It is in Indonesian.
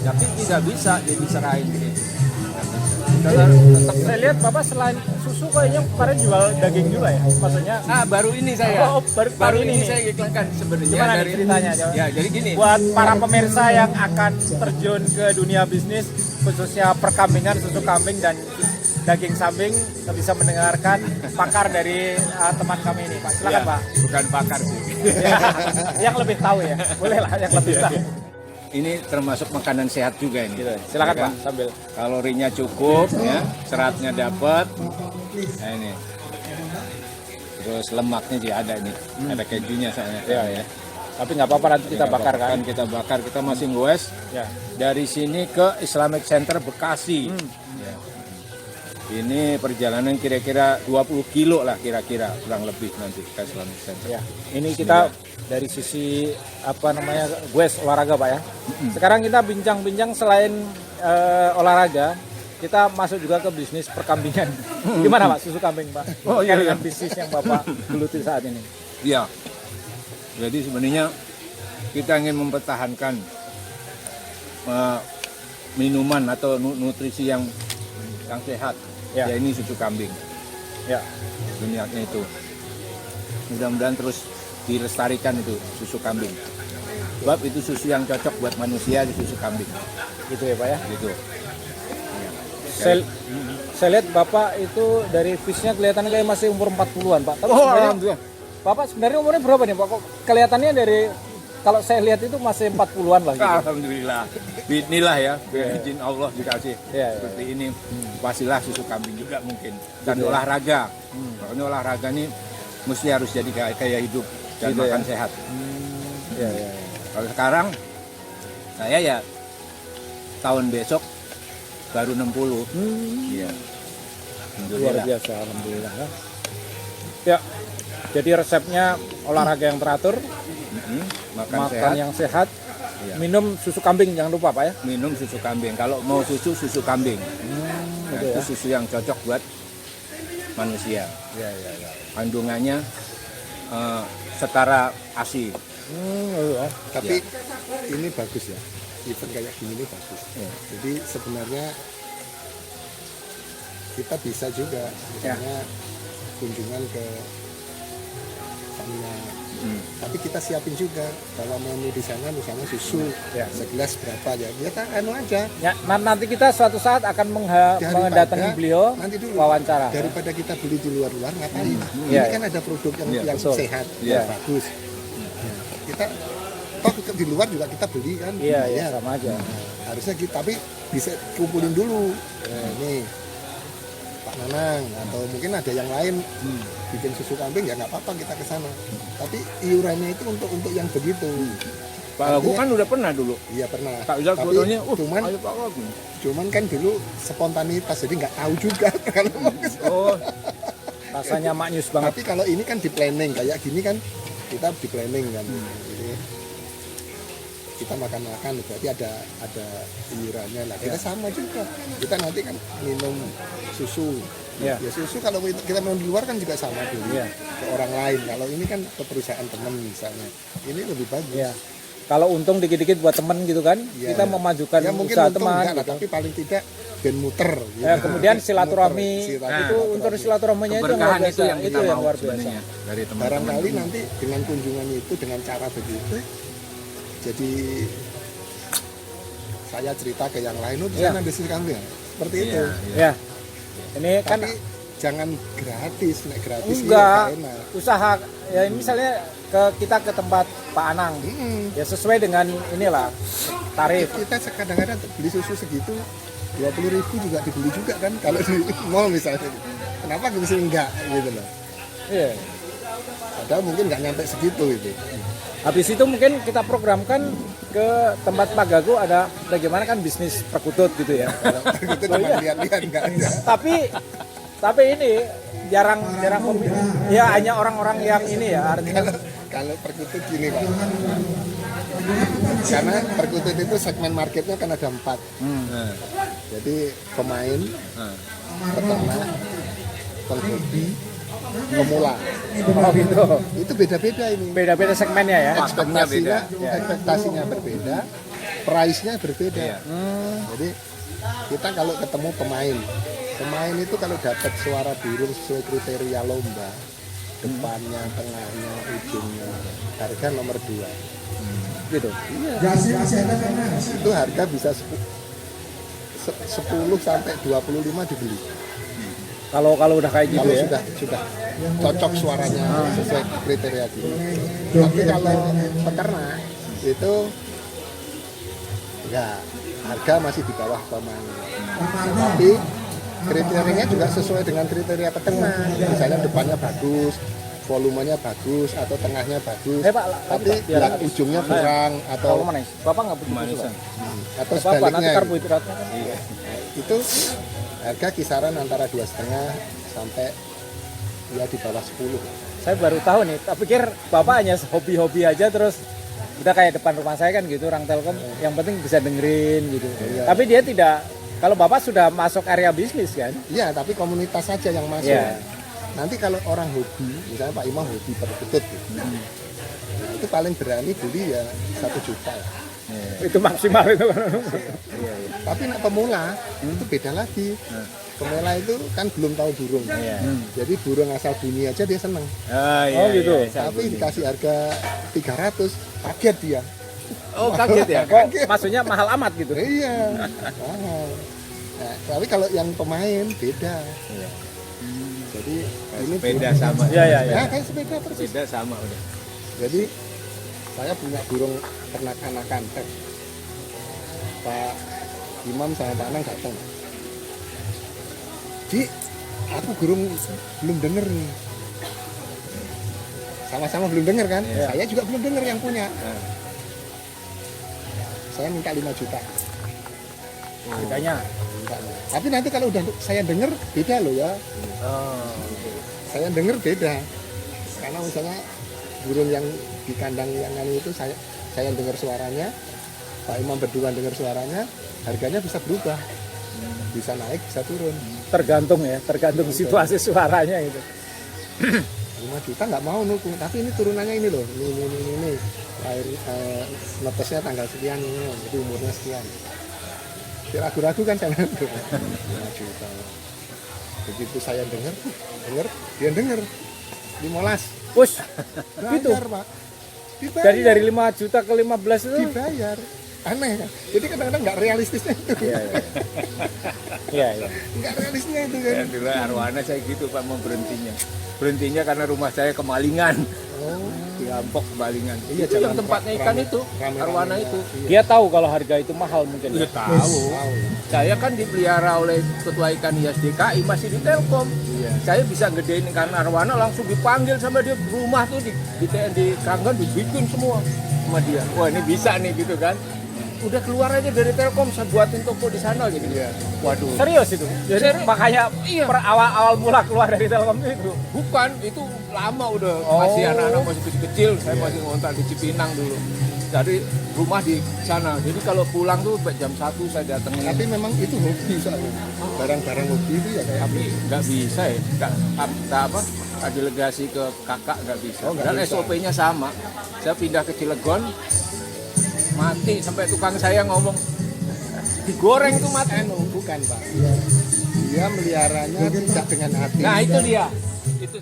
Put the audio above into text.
Tapi tidak bisa dia diserahin gitu. Tetap saya lihat Bapak selain susu kayaknya kemarin jual daging juga ya. Maksudnya Baru ini saya. baru ini ini saya iklankan sebenarnya. gimana nih dari ceritanya? Ya, jadi gini. Buat para pemirsa yang akan terjun ke dunia bisnis khususnya perkambingan, susu kambing dan daging samping bisa mendengarkan pakar dari teman kami ini Pak. Silakan Ya, Pak. bukan pakar sih. Ya, yang lebih tahu ya. Boleh lah yang lebih tahu. Ini termasuk makanan sehat juga ini. Gitu. Silakan Ya Pak kan? sambil. Kalorinya cukup ya, seratnya dapat. Nah ini. Terus lemaknya juga ada nih. Ada kejunya soalnya. Ya. Tapi nggak apa-apa nanti kita bakar kan. Kita bakar, kita masih goes. Ya. Dari sini ke Islamic Center Bekasi. Ya. Ini perjalanan kira-kira 20 kilo lah kira-kira kurang lebih nanti ke Islamic Center. Ya. Ini kita dari sisi goes olahraga Pak ya. Sekarang kita bincang-bincang selain olahraga, kita masuk juga ke bisnis perkambingan. Gimana Pak susu kambing Pak? Oh, iya, Dengan bisnis yang Bapak geluti saat ini. Iya. Jadi sebenarnya kita ingin mempertahankan minuman atau nutrisi yang sehat. Ya. Ya ini susu kambing. Ya. Niatnya itu. Mudah-mudahan terus dilestarikan itu susu kambing. Sebab itu susu yang cocok buat manusia di susu kambing. Gitu ya Pak ya. Gitu. Saya lihat Bapak itu dari visnya kelihatan kayak masih umur 40-an Pak. Tapi sebenarnya Bapak sebenarnya umurnya berapa nih Pak? Kok kelihatannya dari kalau saya lihat itu masih 40-an lah gitu. Alhamdulillah. Inilah ya, izin Allah dikasih Ya. seperti ini. Pastilah susu kambing juga mungkin. Dan Gitu ya. olahraga. Makanya olahraga ini mesti harus jadi kayak hidup dan Gitu makan ya. sehat. Ya. Kalau sekarang saya ya tahun besok baru 60. Iya. Luar Alhamdulillah. biasa, alhamdulillah. Ya. Jadi resepnya olahraga yang teratur, Makan makan sehat, yang sehat, Iya. minum susu kambing jangan lupa Pak ya. minum susu kambing. Kalau mau susu kambing. Nah, Gitu itu ya. susu yang cocok buat manusia. Ya. Kandungannya setara ASI. Iya. Tapi ini bagus ya, event kayak gini ini bagus. Jadi sebenarnya kita bisa juga misalnya kunjungan ke sana. Tapi kita siapin juga kalau menu di sana misalnya susu segelas berapa ya, kita aja. Ya, nanti kita suatu saat akan mendatangi beliau nanti dulu wawancara. daripada kita beli di luar-luar ngapain? Ini Iya, kan ada produk yang betul. sehat, Iya. yang bagus. Kita toh di luar juga kita beli kan? Iya, sama aja. Harusnya kita tapi bisa kumpulin dulu. Nih Pak Nanang atau mungkin ada yang lain bikin susu kambing ya nggak apa-apa kita ke sana. Tapi iurannya itu untuk yang begitu. Pak Lagu kan udah pernah dulu. Iya pernah. Pak Ujal Tapi fotonya, cuman ayo Pak Lagu. cuman kan dulu spontanitas jadi nggak tahu juga kalau mau ke sana. Oh, Rasanya maknyus banget. Tapi kalau ini kan di planning kayak gini kan kita di planning kan. Jadi kita makan-makan berarti ada iurannya lah. Kita sama juga. Kita nanti kan minum susu. Ya. Ya susu kalau kita minum di luar kan juga sama dulu Iya. ke orang lain. Kalau ini kan ke perusahaan teman misalnya. Ini lebih bagus. Ya. Kalau untung dikit-dikit buat temen gitu kan, Iya. kita memajukan Ya mungkin usaha untung teman. enggak lah, Gitu. tapi paling tidak ben muter. Gitu. Ya, kemudian silaturahmi Muter. itu untuk silaturahminya itu luar keberkahan biasa. itu yang kita mau luar biasa. sebenarnya dari teman-teman. Barangkali nanti dengan kunjungan itu dengan cara begitu, jadi saya cerita ke yang lain, di Iya. sana ada susu kambing, seperti itu. Ya. Ini kan Tapi jangan gratis, nek gratis enggak iya, enak. usaha ya ini misalnya kita ke tempat Pak Anang. Ya sesuai dengan inilah tarif. Kita kadang-kadang beli susu segitu 20.000 juga dibeli juga kan kalau di mall misalnya. Kenapa bisa enggak gitu loh. Iya. Padahal mungkin nggak nyampe segitu itu. Habis itu mungkin kita programkan ke tempat Pak Gago ada bagaimana kan bisnis perkutut gitu ya. Itu cuma lihat-lihat nggak ada. Tapi ini jarang ya hanya orang-orang yang ini ya artinya Kalau perkutut gini Pak, karena perkutut itu segmen marketnya kan ada 4. Jadi pemain, peternak, penghobi, pemula. oh gitu. Itu beda-beda ini. Beda-beda segmennya ya. Paketnya beda. Ekspektasinya berbeda. price-nya berbeda. Iya. Jadi kita kalau ketemu pemain itu kalau dapat suara burung sesuai kriteria lomba, depannya, tengahnya, ujungnya, harga nomor 2. Gitu. Itu harga bisa 10 sampai 25 dibeli. Kalau udah kayak gitu Kalau ya. sudah cocok suaranya sesuai kriteria gitu. Tapi kalau peternak itu enggak, harga masih di bawah pemain. Tapi kriterianya juga sesuai dengan kriteria peternak. Misalnya depannya bagus, volumenya bagus, atau tengahnya bagus. Pak, tapi biar ujungnya kurang kalau atau manis. Bapak nggak butuh Manisan. atau Bapak nanti sebaliknya. karbohidratnya kan. Iya. Itu harga kisaran antara 2,5 sampai ya di bawah 10. Saya baru tahu nih, tak pikir Bapak hanya hobi-hobi aja terus udah kayak depan rumah saya kan gitu, orang Telkom yang penting bisa dengerin gitu. Iya. Tapi dia tidak, kalau Bapak sudah masuk area bisnis kan? Iya, tapi komunitas saja yang masuk. Iya. Nanti kalau orang hobi, misalnya Pak Imam hobi perkutut gitu. Nah, itu paling berani beli ya 1 juta lah. Itu maksimal itu. Tapi nak pemula itu beda lagi. Pemula itu kan belum tahu burung. Iya. Jadi burung asal bunyi aja dia seneng. Ah, iya, Oh, gitu. iya, Tapi dikasih harga 300, kaget dia. Oh, kaget ya? Kok maksudnya mahal amat gitu? Iya. Mahal. Nah, tapi kalau yang pemain beda. Jadi ini Sepeda sama. Iya, iya, iya. Nah, kayak sepeda persis. Sepeda sama udah. Jadi saya punya burung ternak anakan tek. Pak Imam sama Pak Anang datang. Ji, aku burung belum denger nih. Sama-sama belum denger kan? Iya. Saya juga belum denger yang punya. Nah, Saya minta 5 juta. Harganya. Minta. Tapi nanti kalau udah saya denger beda loh ya. Oh. Saya denger beda. Karena misalnya burung yang di kandang yang anu itu saya dengar suaranya, Pak Imam berdua dengar suaranya, harganya bisa berubah. Bisa naik, bisa turun. Tergantung ya, tergantung situasi suaranya itu. 5 juta nggak mau nukung, tapi ini turunannya ini loh, ini. Lahir netesnya tanggal sekian ini, jadi umurnya sekian. Ya, ragu-ragu kan saya bilang, 5 juta. Begitu saya dengar, dia dengar 15. Push. Gitu. Bayar, Pak. Dibayar. Jadi dari 5 juta ke 15 itu. Dibayar. Aneh kan? Jadi kadang-kadang nggak realistisnya itu. Iya, iya. Iya, iya. Nggak realistisnya itu kan. ya dulu arwana saya gitu Pak mau berhentinya. Berhentinya karena rumah saya kemalingan. Oh. Dirampok kemalingan. Iya, Itu yang jangan tempatnya rame- ikan itu, rame-rame. arwana itu. Dia tahu kalau harga itu mahal mungkin. Iya Ya? tahu. Tahu. Saya kan dipelihara oleh ketua ikan ISDKI masih di Telkom. Iya. Saya bisa gedein ikan arwana langsung dipanggil sama dia rumah tuh di Kranggan dibikin semua sama dia. Wah ini bisa nih gitu kan. Udah keluar aja dari Telkom saya buatin toko di sana gitu. Iya. Waduh. Serius itu. Jadi Serius. makanya Iya. awal mula keluar dari Telkom itu. Bukan, itu lama udah Oh. masih anak-anak masih kecil-kecil, saya masih ngontrak di Cipinang dulu. Jadi rumah di sana. Jadi kalau pulang tuh jam 1 saya datengin. Tapi memang itu hobi soalnya. Barang-barang hobi itu ya kayak Tapi nggak bisa ya, apa delegasi ke kakak nggak bisa. Oh, nggak Dan bisa. SOP-nya sama. Saya pindah ke Cilegon, mati sampai tukang saya ngomong digoreng tuh mati. bukan Pak. Dia meliharanya tidak dengan hati. Nah itu dia. Itu